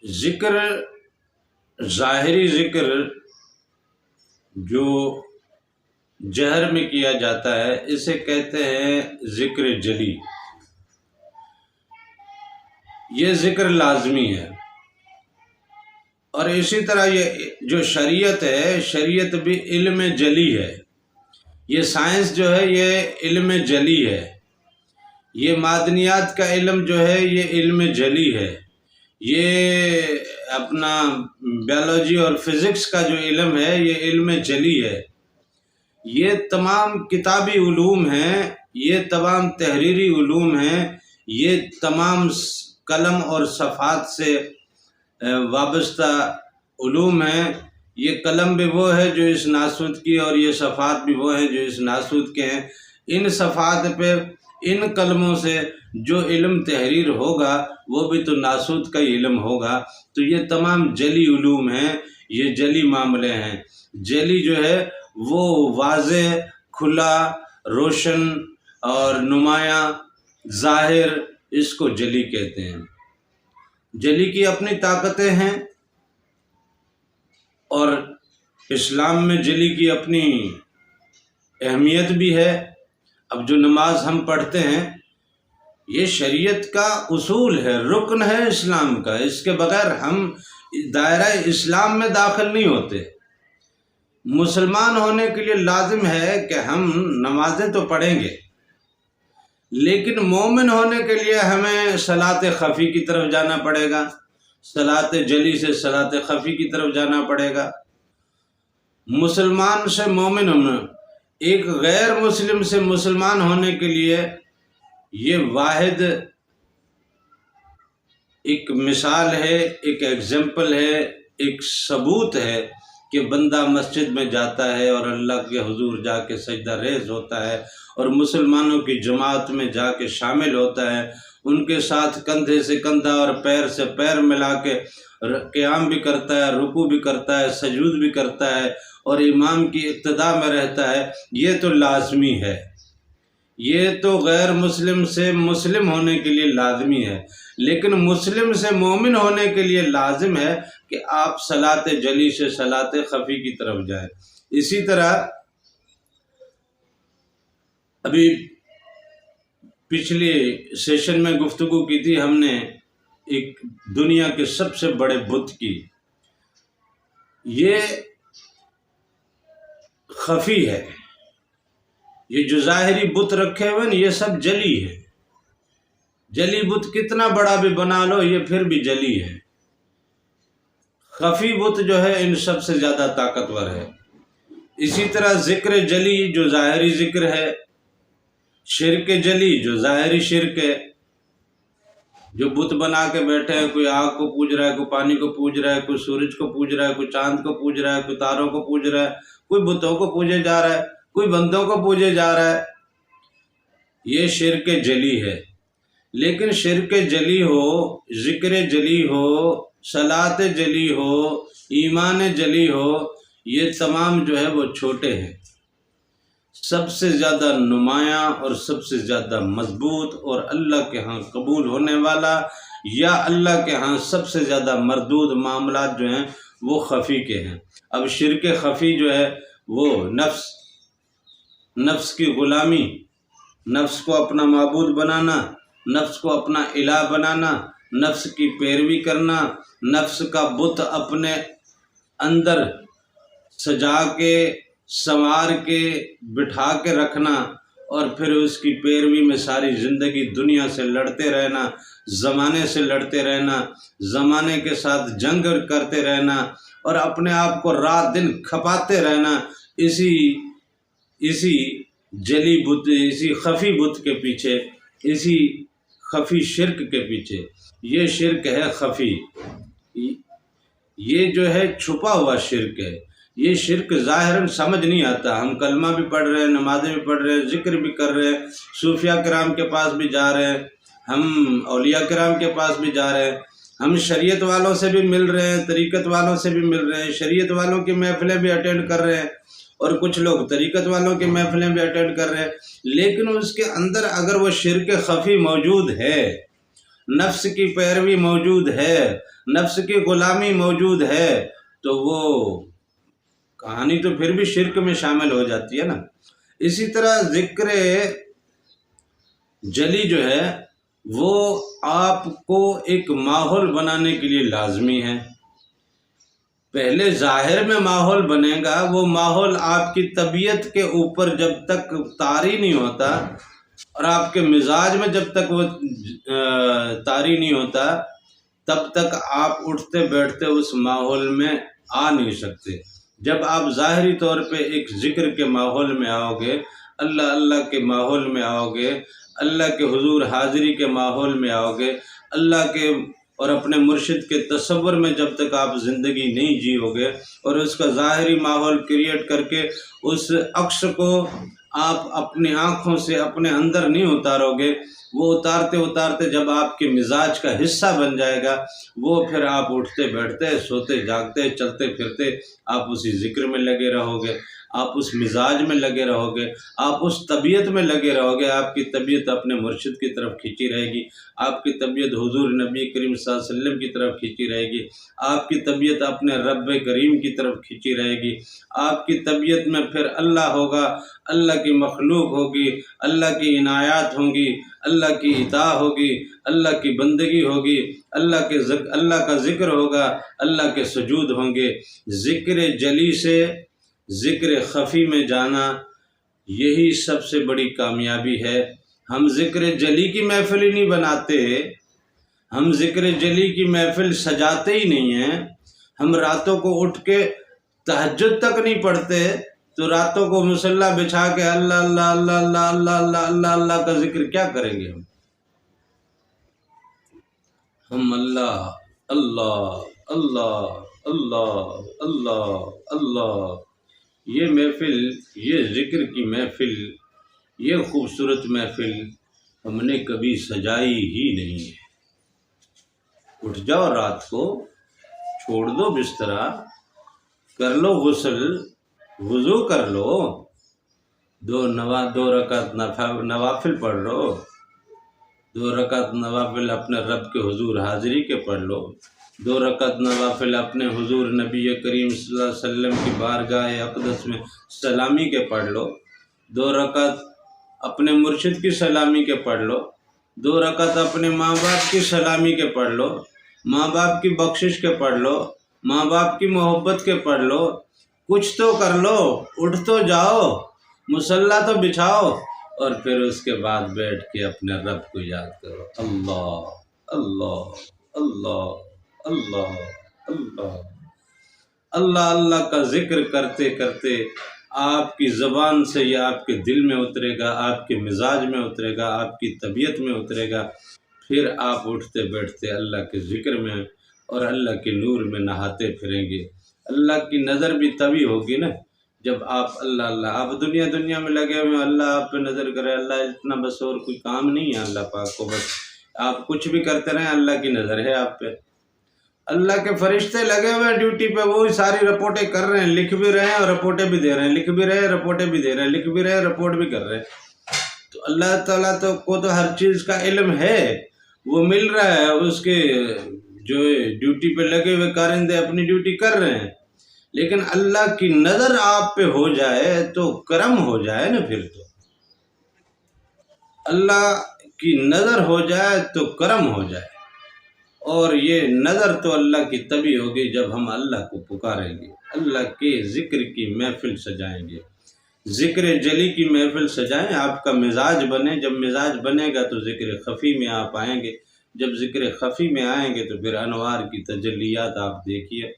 ذکر، ظاہری ذکر جو جہر میں کیا جاتا ہے اسے کہتے ہیں ذکر جلی۔ یہ ذکر لازمی ہے، اور اسی طرح یہ جو شریعت ہے، شریعت بھی علم جلی ہے۔ یہ سائنس جو ہے یہ علم جلی ہے، یہ معدنیات کا علم جو ہے یہ علم جلی ہے، یہ اپنا بیولوجی اور فزکس کا جو علم ہے یہ علم جلی ہے۔ یہ تمام کتابی علوم ہیں، یہ تمام تحریری علوم ہیں، یہ تمام قلم اور صفحات سے وابستہ علوم ہیں۔ یہ قلم بھی وہ ہے جو اس ناسوت کی، اور یہ صفحات بھی وہ ہیں جو اس ناسوت کے ہیں۔ ان صفحات پہ، ان قلموں سے جو علم تحریر ہوگا وہ بھی تو ناسوت کا ہی علم ہوگا۔ تو یہ تمام جلی علوم ہیں، یہ جلی معاملے ہیں۔ جلی جو ہے وہ واضح، کھلا، روشن اور نمایاں، ظاہر، اس کو جلی کہتے ہیں۔ جلی کی اپنی طاقتیں ہیں، اور اسلام میں جلی کی اپنی اہمیت بھی ہے۔ اب جو نماز ہم پڑھتے ہیں یہ شریعت کا اصول ہے، رکن ہے اسلام کا، اس کے بغیر ہم دائرہ اسلام میں داخل نہیں ہوتے۔ مسلمان ہونے کے لیے لازم ہے کہ ہم نمازیں تو پڑھیں گے، لیکن مومن ہونے کے لیے ہمیں صلاۃ خفی کی طرف جانا پڑے گا، صلاۃ جلی سے صلاۃ خفی کی طرف جانا پڑے گا۔ مسلمان سے مومن ہونا، ایک غیر مسلم سے مسلمان ہونے کے لیے یہ واحد ایک مثال ہے، ایک ایگزامپل ہے، ایک ثبوت ہے کہ بندہ مسجد میں جاتا ہے اور اللہ کے حضور جا کے سجدہ ریز ہوتا ہے، اور مسلمانوں کی جماعت میں جا کے شامل ہوتا ہے، ان کے ساتھ کندھے سے کندھا اور پیر سے پیر ملا کے قیام بھی کرتا ہے، رکوع بھی کرتا ہے، سجود بھی کرتا ہے، اور امام کی اقتداء میں رہتا ہے۔ یہ تو لازمی ہے، یہ تو غیر مسلم سے مسلم ہونے کے لیے لازمی ہے، لیکن مسلم سے مومن ہونے کے لیے لازم ہے کہ آپ صلاۃ جلی سے صلاۃ خفی کی طرف جائیں۔ اسی طرح ابھی پچھلے سیشن میں گفتگو کی تھی ہم نے ایک دنیا کے سب سے بڑے بت کی۔ یہ خفی ہے، یہ جو ظاہری بت رکھے ہوئے نا یہ سب جلی ہے۔ جلی بت کتنا بڑا بھی بنا لو یہ پھر بھی جلی ہے۔ خفی بت جو ہے ان سب سے زیادہ طاقتور ہے۔ اسی طرح ذکر جلی جو ظاہری ذکر ہے، شرک جلی جو ظاہری شرک ہے، جو بت بنا کے بیٹھے ہیں، کوئی آگ کو پوج رہا ہے، کوئی پانی کو پوج رہا ہے، کوئی سورج کو پوج رہا ہے، کوئی چاند کو پوج رہا ہے، کوئی تاروں کو پوج رہا ہے، کوئی بتوں کو پوجے جا رہا ہے، کوئی بندوں کو پوجے جا رہا ہے، یہ شرک جلی ہے۔ لیکن شرک جلی ہو، ذکر جلی ہو، صلاۃ جلی ہو، ایمان جلی ہو، یہ تمام جو ہے وہ چھوٹے ہیں۔ سب سے زیادہ نمایاں اور سب سے زیادہ مضبوط اور اللہ کے ہاں قبول ہونے والا یا اللہ کے ہاں سب سے زیادہ مردود معاملات جو ہیں وہ خفی کے ہیں۔ اب شرک خفی جو ہے وہ نفس کی غلامی، نفس کو اپنا معبود بنانا، نفس کو اپنا الہ بنانا، نفس کی پیروی کرنا، نفس کا بت اپنے اندر سجا کے، سنوار کے، بٹھا کے رکھنا، اور پھر اس کی پیروی میں ساری زندگی دنیا سے لڑتے رہنا، زمانے سے لڑتے رہنا، زمانے کے ساتھ جنگ کرتے رہنا، اور اپنے آپ کو رات دن کھپاتے رہنا، اسی جلی بت، اسی خفی بت کے پیچھے، اسی خفی شرک کے پیچھے۔ یہ شرک ہے خفی، یہ جو ہے چھپا ہوا شرک ہے۔ یہ شرک ظاہراً سمجھ نہیں آتا، ہم کلمہ بھی پڑھ رہے ہیں، نمازیں بھی پڑھ رہے ہیں، ذکر بھی کر رہے ہیں، صوفیاء کرام کے پاس بھی جا رہے ہیں، ہم اولیاء کرام کے پاس بھی جا رہے ہیں، ہم شریعت والوں سے بھی مل رہے ہیں، طریقت والوں سے بھی مل رہے ہیں، شریعت والوں کی محفلیں بھی اٹینڈ کر رہے ہیں، اور کچھ لوگ طریقت والوں کی محفلیں بھی اٹینڈ کر رہے ہیں، لیکن اس کے اندر اگر وہ شرک خفی موجود ہے نفس کی پیروی موجود ہے، نفس کی غلامی موجود ہے، تو وہ کہانی تو پھر بھی شرک میں شامل ہو جاتی ہے نا۔ اسی طرح ذکر جلی جو ہے وہ آپ کو ایک ماحول بنانے کے لیے لازمی ہے۔ پہلے ظاہر میں ماحول بنے گا، وہ ماحول آپ کی طبیعت کے اوپر جب تک طاری نہیں ہوتا اور آپ کے مزاج میں جب تک وہ طاری نہیں ہوتا، تب تک آپ اٹھتے بیٹھتے اس ماحول میں آ نہیں سکتے۔ جب آپ ظاہری طور پہ ایک ذکر کے ماحول میں آؤ گے، اللہ اللہ کے ماحول میں آؤ گے، اللہ کے حضور حاضری کے ماحول میں آؤ گے، اللہ کے اور اپنے مرشد کے تصور میں جب تک آپ زندگی نہیں جیو گے اور اس کا ظاہری ماحول کریٹ کر کے اس عکس کو آپ اپنی آنکھوں سے اپنے اندر نہیں اتارو گے، وہ اتارتے اتارتے جب آپ کے مزاج کا حصہ بن جائے گا، وہ پھر آپ اٹھتے بیٹھتے سوتے جاگتے چلتے پھرتے آپ اسی ذکر میں لگے رہو گے، آپ اس مزاج میں لگے رہو گے، آپ اس طبیعت میں لگے رہو گے، آپ کی طبیعت اپنے مرشد کی طرف کھینچی رہے گی، آپ کی طبیعت حضور نبی کریم صلی اللہ علیہ وسلم کی طرف کھینچی رہے گی، آپ کی طبیعت اپنے رب کریم کی طرف کھینچی رہے گی، آپ کی طبیعت میں پھر اللہ ہوگا، اللہ کی مخلوق ہوگی، اللہ کی عنایات ہوں گی، اللہ کی اطاع ہوگی، اللہ کی بندگی ہوگی، اللہ کا ذکر ہوگا، اللہ کے سجود ہوں گے۔ ذکر جلی سے ذکر خفی میں جانا، یہی سب سے بڑی کامیابی ہے۔ ہم ذکر جلی کی محفل ہی نہیں بناتے، ہم ذکر جلی کی محفل سجاتے ہی نہیں ہیں، ہم راتوں کو اٹھ کے تہجد تک نہیں پڑھتے، تو راتوں کو مصلی بچھا کے اللہ اللہ اللہ اللہ اللہ اللہ اللہ اللہ کا ذکر کیا کریں گے؟ ہم اللہ اللہ اللہ اللہ اللہ اللہ، یہ محفل، یہ ذکر کی محفل، یہ خوبصورت محفل ہم نے کبھی سجائی ہی نہیں ہے۔ اٹھ جاؤ رات کو، چھوڑ دو بسترا، کر لو غسل، وضو کر لو، دو رکعت نوافل پڑھ لو، 2 رکعت نوافل اپنے رب کے حضور حاضری کے پڑھ لو، 2 رکعت نوافل اپنے حضور نبی کریم صلی اللہ علیہ وسلم کی بارگاہ اقدس میں سلامی کے پڑھ لو، 2 رکعت اپنے مرشد کی سلامی کے پڑھ لو، 2 رکعت اپنے ماں باپ کی سلامی کے پڑھ لو، ماں باپ کی بخشش کے پڑھ لو، ماں باپ کی محبت کے پڑھ لو، کچھ تو کر لو، اٹھ تو جاؤ، مصلی تو بچھاؤ، اور پھر اس کے بعد بیٹھ کے اپنے رب کو یاد کرو، اللہ اللہ اللہ اللہ اللہ اللہ اللہ کا ذکر کرتے کرتے آپ کی زبان سے یہ آپ کے دل میں اترے گا، آپ کے مزاج میں اترے گا، آپ کی طبیعت میں اترے گا، پھر آپ اٹھتے بیٹھتے اللہ کے ذکر میں اور اللہ کے نور میں نہاتے پھریں گے۔ اللہ کی نظر بھی تبھی ہوگی نا جب آپ اللہ اللہ، آپ دنیا میں لگے ہوئے، اللہ آپ پہ نظر کرے، اللہ اتنا بس اور کوئی کام نہیں ہے اللہ پاک کو، بس آپ کچھ بھی کرتے رہیں اللہ کی نظر ہے آپ پہ۔ اللہ کے فرشتے لگے ہوئے ڈیوٹی پہ، وہی ساری رپورٹیں کر رہے ہیں، لکھ بھی رہے ہیں اور رپورٹیں بھی دے رہے ہیں، لکھ بھی رہے ہیں رپورٹیں بھی دے رہے ہیں، لکھ بھی رہے ہیں رپورٹ بھی کر رہے ہیں۔ تو اللہ تعالیٰ کو تو ہر چیز کا علم ہے، وہ مل رہا ہے، اس کے جو ڈیوٹی پہ لگے ہوئے کارندے اپنی ڈیوٹی کر رہے ہیں، لیکن اللہ کی نظر آپ پہ ہو جائے تو کرم ہو جائے نا، پھر تو اللہ کی نظر ہو جائے تو کرم ہو جائے، اور یہ نظر تو اللہ کی تبھی ہوگی جب ہم اللہ کو پکاریں گے، اللہ کے ذکر کی محفل سجائیں گے، ذکر جلی کی محفل سجائیں، آپ کا مزاج بنے، جب مزاج بنے گا تو ذکر خفی میں آپ آئیں گے، جب ذکر خفی میں آئیں گے تو پھر انوار کی تجلیات آپ دیکھیے۔